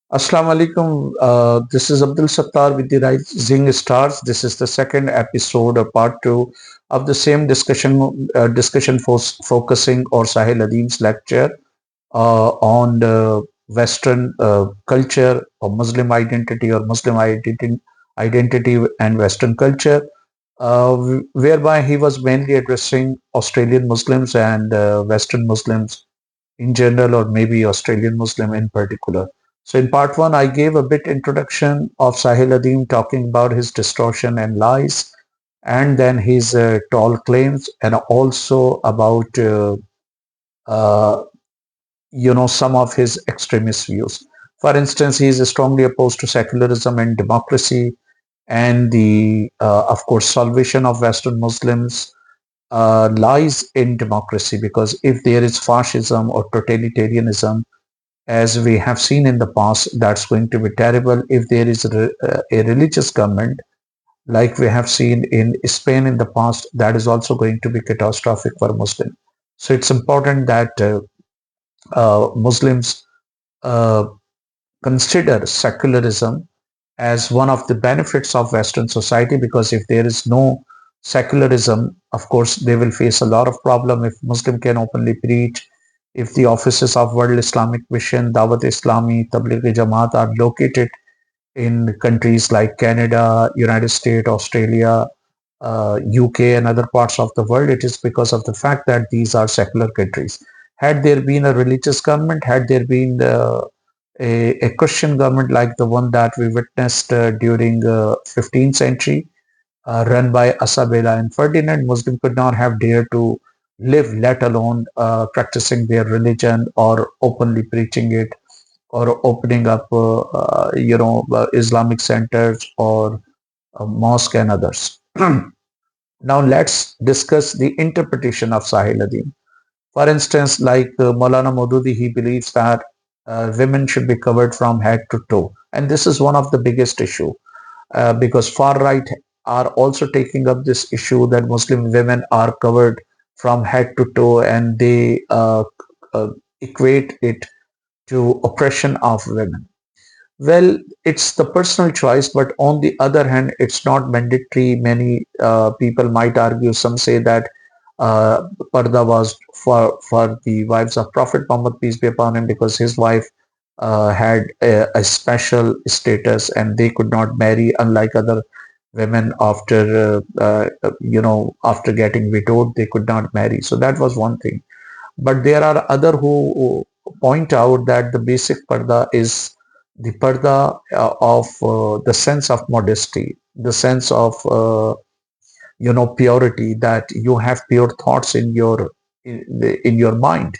Assalamu alaikum. This is Abdul Sattar with the Rising Stars. This is the second episode or part two of the same discussion focusing or Sahil Adeem's lecture on the Western culture or Muslim identity or identity and Western culture, whereby he was mainly addressing Australian Muslims and Western Muslims in general, or maybe Australian Muslim in particular. So in part one, I gave a bit introduction of Sahil Adeem talking about his distortion and lies, and then his tall claims, and also about uh, some of his extremist views. For instance, he is strongly opposed to secularism and democracy, and the of course salvation of Western Muslims lies in democracy, because if there is fascism or totalitarianism, as we have seen in the past, that's going to be terrible. If there is a religious government, like we have seen in Spain in the past, that is also going to be catastrophic for Muslims. So it's important that Muslims uh, consider secularism as one of the benefits of Western society, because if there is no secularism, of course, they will face a lot of problem. If Muslim can openly preach, if the offices of World Islamic Mission, Dawat Islami, Tabligh Jamaat are located in countries like Canada, United States, Australia, UK, and other parts of the world, it is because of the fact that these are secular countries. Had there been a religious government, had there been a Christian government like the one that we witnessed during 15th century, run by Isabella and Ferdinand, Muslim could not have dared to live, let alone practicing their religion or openly preaching it, or opening up, Islamic centers or mosque and others. Now let's discuss the interpretation of Sahil Adeem. For instance, like Maulana Maududi, he believes that women should be covered from head to toe, and this is one of the biggest issue, because far right are also taking up this issue that Muslim women are covered from head to toe, and they uh, equate it to oppression of women. Well, it's the personal choice, but on the other hand, it's not mandatory. Many people might argue. Some say that Parda was for the wives of Prophet Muhammad, peace be upon him, because his wife had a special status, and they could not marry, unlike other women after getting widowed, they could not marry. So that was one thing. But there are other who point out that the basic parda is the parda of the sense of modesty, the sense of purity, that you have pure thoughts in your mind,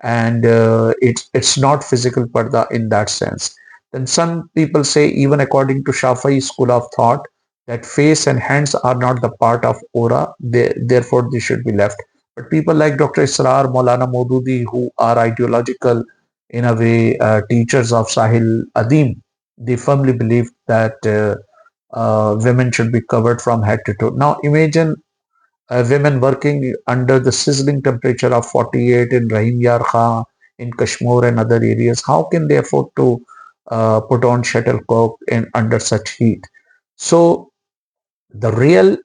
and it's not physical parda in that sense. Then some people say, even according to Shafi'i school of thought, that face and hands are not the part of aura, therefore they should be left. But people like Dr. Israr, Maulana Maududi, who are ideological in a way, teachers of Sahil Adeem, they firmly believe that women should be covered from head to toe. Now imagine women working under the sizzling temperature of 48 in Rahim Yar Khan, in Kashmir and other areas. How can they afford to put on shuttlecock in under such heat? So the real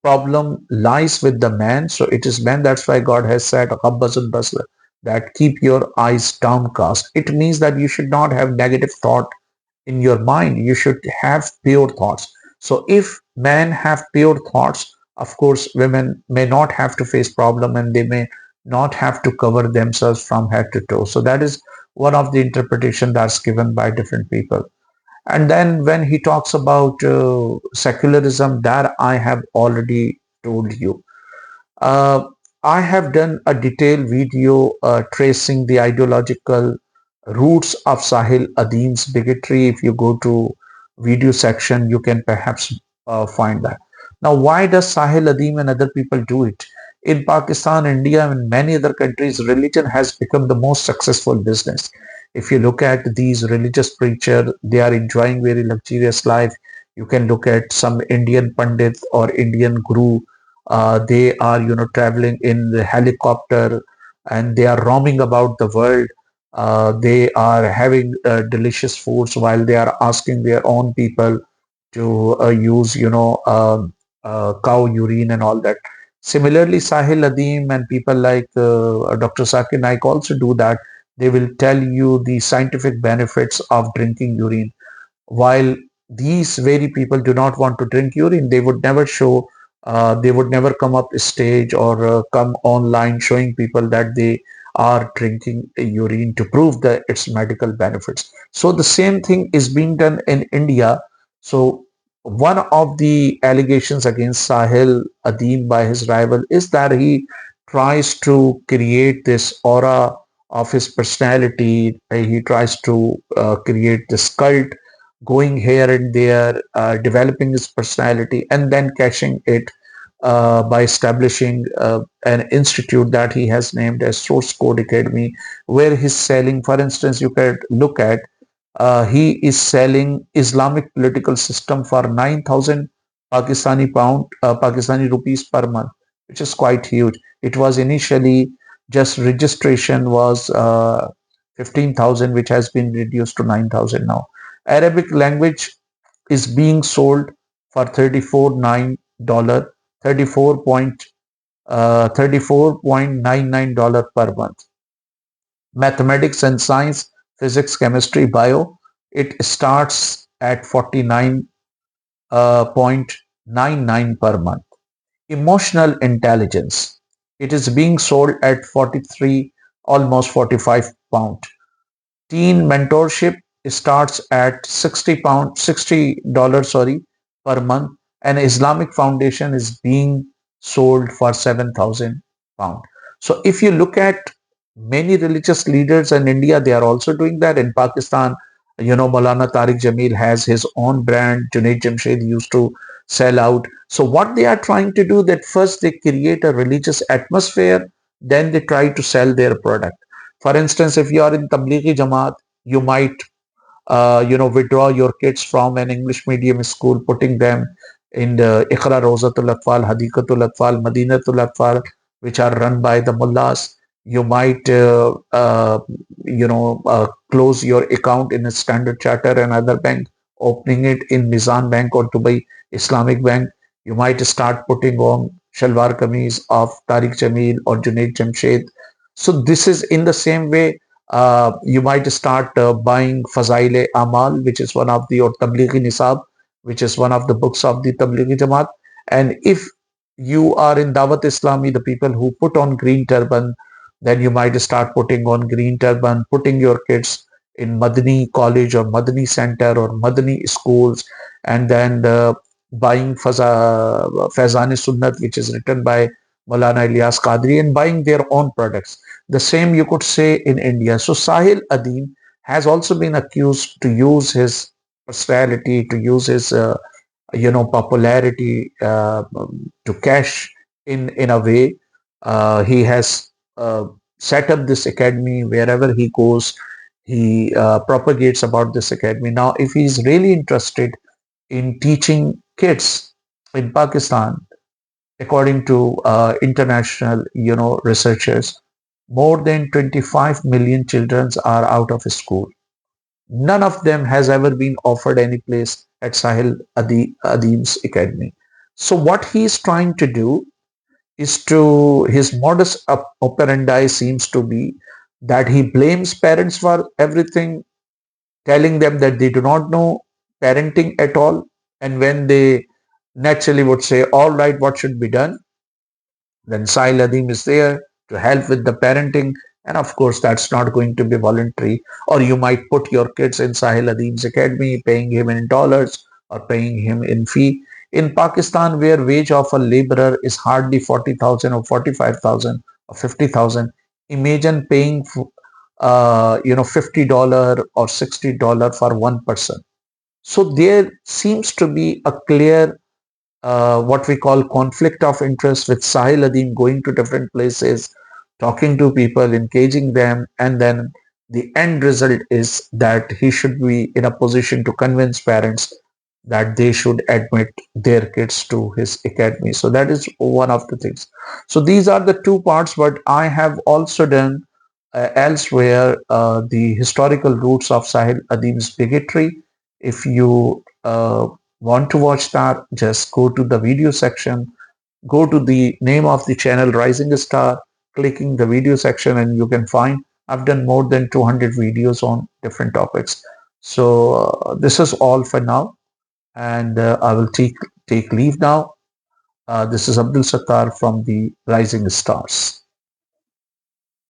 problem lies with the man. So it is man. That's why God has said, "Ghabbazun basar," that keep your eyes downcast. It means that you should not have negative thought in your mind. You should have pure thoughts. So if men have pure thoughts, of course women may not have to face problem, and they may not have to cover themselves from head to toe. So that is one of the interpretation that's given by different people. And then when he talks about secularism, that I have already told you. uh, I have done a detailed video tracing the ideological roots of Sahil Adeem's bigotry. If you go to video section, you can perhaps find that. Now, why does Sahil Adeem and other people do it? In Pakistan, India, and many other countries, religion has become the most successful business. If you look at these religious preachers, they are enjoying very luxurious life. You can look at some Indian Pandit or Indian Guru. They are traveling in the helicopter, and they are roaming about the world. They are having delicious foods while they are asking their own people to use, cow urine and all that. Similarly, Sahil Adeem and people like Dr. Zakir Naik also do that. They will tell you the scientific benefits of drinking urine. While these very people do not want to drink urine, they would never show, they would never come up stage or come online showing people that they are drinking urine to prove that its medical benefits. So the same thing is being done in India. So one of the allegations against Sahil Adeem by his rival is that he tries to create this aura of his personality. He tries to create this cult, going here and there, developing his personality, and then cashing it by establishing an institute that he has named as Source Code Academy, where he's selling, for instance, you could look at, he is selling Islamic political system for 9,000 Pakistani rupees per month, which is quite huge. It was initially just registration was 15,000, which has been reduced to 9,000 now. Arabic language is being sold for 34.9 $34.99 per month. Mathematics and science, physics, chemistry, bio, it starts at 49.99 per month. Emotional intelligence, it is being sold at 43, almost 45 pound. Teen mentorship starts at $60, sorry, per month, and Islamic Foundation is being sold for 7,000 pound. So if you look at many religious leaders in India, they are also doing that. In Pakistan, Maulana Tariq Jameel has his own brand. Junaid Jamshed used to sell out. So what they are trying to do, that first they create a religious atmosphere, then they try to sell their product. For instance, if you are in Tablighi Jamaat, you might withdraw your kids from an English medium school, putting them in the Iqra Rozatul Atfal, Hadikatul Atfal, Madinatul Atfal, which are run by the mullahs. You might, close your account in a Standard Charter and other bank, opening it in Mizan Bank or Dubai Islamic Bank. You might start putting on Shalwar Kameez of Tariq Jameel or Junaid Jamshed. So this is in the same way. You might start buying Fazail Amal, which is one of the, or Tablighi Nisab, which is one of the books of the Tablighi Jamaat. And if you are in Dawat Islami, the people who put on green turban, then you might start putting on green turban, putting your kids in Madani college or Madani center or Madani schools, and then buying Faizan Sunnat, which is written by Maulana Ilyas Qadri, and buying their own products. The same you could say in India. So Sahil Adeem has also been accused to use his personality, to use his popularity to cash in a way. He has set up this academy wherever he goes. He propagates about this academy. Now, if he's really interested in teaching kids in Pakistan, according to international, researchers, more than 25 million children are out of school. None of them has ever been offered any place at Sahil Adeem's academy. So what he is trying to do is to, his modus operandi seems to be that he blames parents for everything, telling them that they do not know parenting at all. And when they naturally would say, all right, what should be done? Then Sahil Adeem is there to help with the parenting. And of course, that's not going to be voluntary. Or you might put your kids in Sahil Adeem's academy, paying him in dollars or paying him in fee. In Pakistan, where wage of a laborer is hardly 40,000 or 45,000 or 50,000, imagine paying, $50 or $60 for one person. So there seems to be a clear what we call conflict of interest with Sahil Adeem going to different places, talking to people, engaging them, and then the end result is that he should be in a position to convince parents that they should admit their kids to his academy. So that is one of the things. So these are the two parts, but I have also done elsewhere the historical roots of Sahil Adeem's bigotry. If you want to watch that, just go to the video section, go to the name of the channel Rising Star, clicking the video section, and you can find I've done more than 200 videos on different topics. So this is all for now, and I will take leave now. This is Abdul Sattar from the Rising Stars.